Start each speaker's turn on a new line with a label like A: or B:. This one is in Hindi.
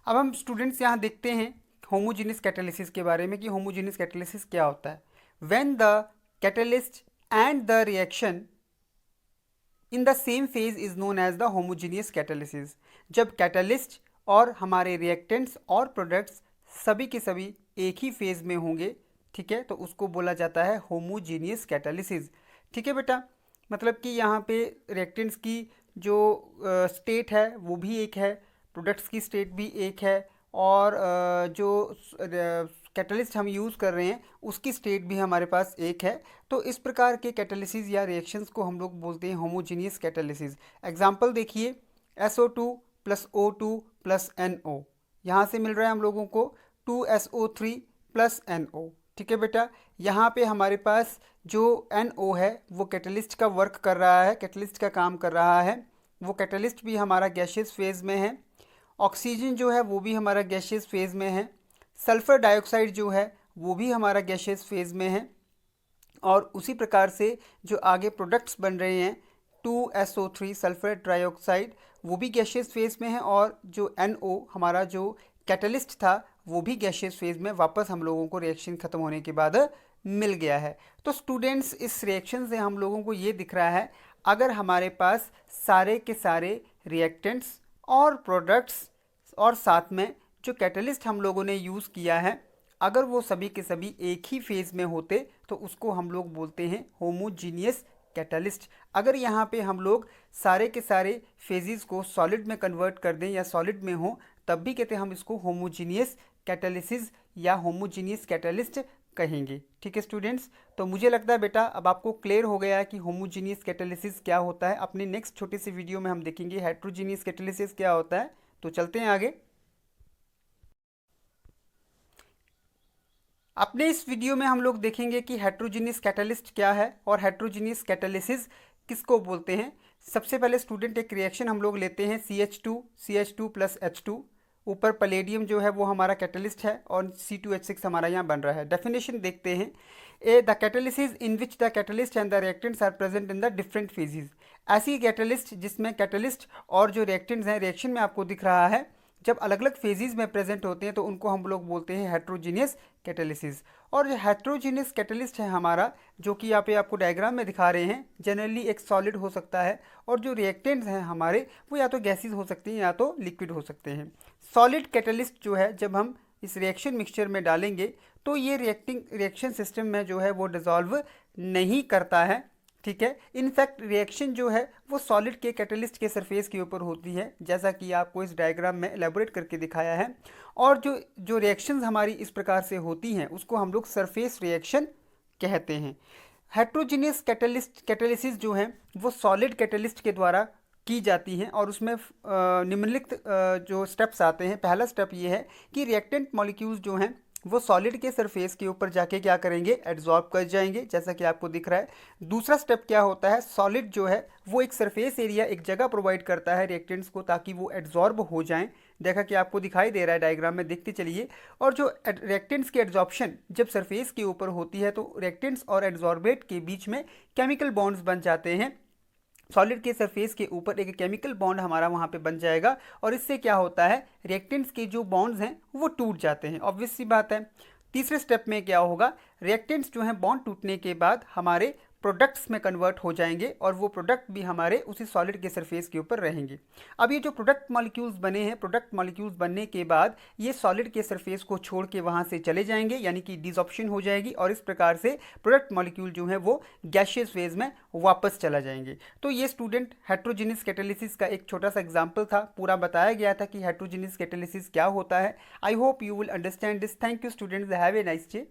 A: अब हम स्टूडेंट्स यहाँ देखते हैं होमोजेनियस कैटालिसिस के बारे में कि होमोजेनियस कैटालिसिस क्या होता है। When the catalyst and the reaction in the same phase is known as the homogeneous catalysis. जब कैटलिस्ट और हमारे रिएक्टेंट्स और प्रोडक्ट्स सभी के सभी एक ही फेज में होंगे, ठीक है, तो उसको बोला जाता है होमोजेनियस कैटालिसिस। ठीक है बेटा, मतलब कि यहाँ पे रिएक्टेंट्स की जो स्टेट है वो भी एक है, प्रोडक्ट्स की स्टेट भी एक है, और जो कैटलिस्ट हम यूज़ कर रहे हैं उसकी स्टेट भी हमारे पास एक है। तो इस प्रकार के कैटालिसिस या रिएक्शंस को हम लोग बोलते हैं होमोजीनियस कैटालिसिस। एग्जांपल देखिए, SO2 plus O2 plus NO, यहाँ से मिल रहा है हम लोगों को 2SO3 प्लस NO। ठीक है बेटा, यहाँ पे हमारे पास जो NO है वो कैटलिस्ट का वर्क कर रहा है, कैटलिस्ट का काम कर रहा है, वो कैटलिस्ट भी हमारा गैशियस फेज में है। ऑक्सीजन जो है वो भी हमारा गैशियस फेज में है। सल्फ़र डाइऑक्साइड जो है वो भी हमारा गैशियस फेज में है। और उसी प्रकार से जो आगे प्रोडक्ट्स बन रहे हैं 2SO3 सल्फ़र डाइऑक्साइड, वो भी गैशियस फेज में है, और जो NO हमारा जो कैटलिस्ट था वो भी गैशियस फेज में वापस हम लोगों को रिएक्शन ख़त्म होने के बाद मिल गया है। तो स्टूडेंट्स, इस रिएक्शन से हम लोगों को ये दिख रहा है, अगर हमारे पास सारे के सारे रिएक्टेंट्स और प्रोडक्ट्स और साथ में जो कैटलिस्ट हम लोगों ने यूज़ किया है, अगर वो सभी के सभी एक ही फेज़ में होते तो उसको हम लोग बोलते हैं होमोजीनियस कैटलिस्ट। अगर यहाँ पे हम लोग सारे के सारे फेजेस को सॉलिड में कन्वर्ट कर दें या सॉलिड में हो, तब भी कहते हैं हम इसको होमोजीनियस कैटालिसिस या होमोजीनियस कैटलिस्ट कहेंगे। ठीक है स्टूडेंट्स, तो मुझे लगता है बेटा अब आपको क्लियर हो गया है कि होमोजीनियस कैटालिसिस क्या होता है। अपने नेक्स्ट छोटे से वीडियो में हम देखेंगे हेट्रोजीनियस कैटालिसिस क्या होता है। तो चलते हैं आगे। अपने इस वीडियो में हम लोग देखेंगे कि हेट्रोजीनियस कैटालिस्ट क्या है और हेट्रोजीनियस कैटालिसिस किसको बोलते हैं। सबसे पहले स्टूडेंट एक रिएक्शन हम लोग लेते हैं CH2 प्लस H2, ऊपर पलेडियम जो है वो हमारा कैटलिस्ट है और C2H6 हमारा यहाँ बन रहा है। डेफिनेशन देखते हैं, the catalysis in which the catalyst and the reactants are present in the different phases. ऐसी कैटलिस्ट जिसमें कैटलिस्ट और जो रिएक्टेंट्स हैं रिएक्शन में आपको दिख रहा है, जब अलग अलग फेजेस में प्रेजेंट होते हैं तो उनको हम लोग बोलते हैं हेट्रोजीनियस कैटालिसिस। और जो हेट्रोजीनियस कैटालिस्ट है हमारा, जो कि यहाँ पे आपको डायग्राम में दिखा रहे हैं, जनरली एक सॉलिड हो सकता है, और जो रिएक्टेंट्स हैं हमारे वो या तो गैसेस हो सकती हैं या तो लिक्विड हो सकते हैं। सॉलिड कैटालिस्ट जो है जब हम इस रिएक्शन मिक्सचर में डालेंगे तो ये रिएक्शन सिस्टम में जो है वो डिज़ोल्व नहीं करता है। ठीक है, इनफैक्ट रिएक्शन जो है वो सॉलिड के कैटलिस्ट के सरफेस के ऊपर होती है, जैसा कि आपको इस डायग्राम में एलेबोरेट करके दिखाया है। और जो जो रिएक्शंस हमारी इस प्रकार से होती हैं उसको हम लोग सरफेस रिएक्शन कहते हैं। हेट्रोजीनियस कैटालिसिस जो है वो सॉलिड कैटलिस्ट के द्वारा की जाती हैं, और उसमें निम्नलिखित जो स्टेप्स आते हैं। पहला स्टेप ये है कि रिएक्टेंट मॉलिक्यूल्स जो हैं वो सॉलिड के सरफेस के ऊपर जाके क्या करेंगे, एड्जॉर्ब कर जाएंगे, जैसा कि आपको दिख रहा है। दूसरा स्टेप क्या होता है, सॉलिड जो है वो एक सरफेस एरिया, एक जगह प्रोवाइड करता है रिएक्टेंट्स को ताकि वो एड्जॉर्ब हो जाएं, देखा कि आपको दिखाई दे रहा है डायग्राम में, देखते चलिए। और जो रिएक्टेंट्स की एड्जॉर्प्शन जब सरफेस के ऊपर होती है तो रिएक्टेंट्स और एड्जॉर्बेट के बीच में केमिकल बॉन्ड्स बन जाते हैं। सॉलिड के सरफेस के ऊपर एक केमिकल बॉन्ड हमारा वहाँ पे बन जाएगा, और इससे क्या होता है, रिएक्टेंट्स के जो बॉन्ड्स हैं वो टूट जाते हैं, ऑब्वियस सी बात है। तीसरे स्टेप में क्या होगा, रिएक्टेंट्स जो हैं बॉन्ड टूटने के बाद हमारे प्रोडक्ट्स में कन्वर्ट हो जाएंगे, और वो प्रोडक्ट भी हमारे उसी सॉलिड के सरफेस के ऊपर रहेंगे। अब ये जो प्रोडक्ट मॉलिक्यूल्स बने हैं, प्रोडक्ट मॉलिक्यूल्स बनने के बाद ये सॉलिड के सरफेस को छोड़ के वहाँ से चले जाएंगे, यानी कि डिसऑप्शन हो जाएगी, और इस प्रकार से प्रोडक्ट मॉलिक्यूल जो है वो गैशियस फेज में वापस चला जाएंगे। तो ये स्टूडेंट हेट्रोजीनियस कैटालिसिस का एक छोटा सा एग्जाम्पल था, पूरा बताया गया था कि हेट्रोजीनियस कैटालिसिस क्या होता है। I hope you will understand this. Thank you students, have a nice day.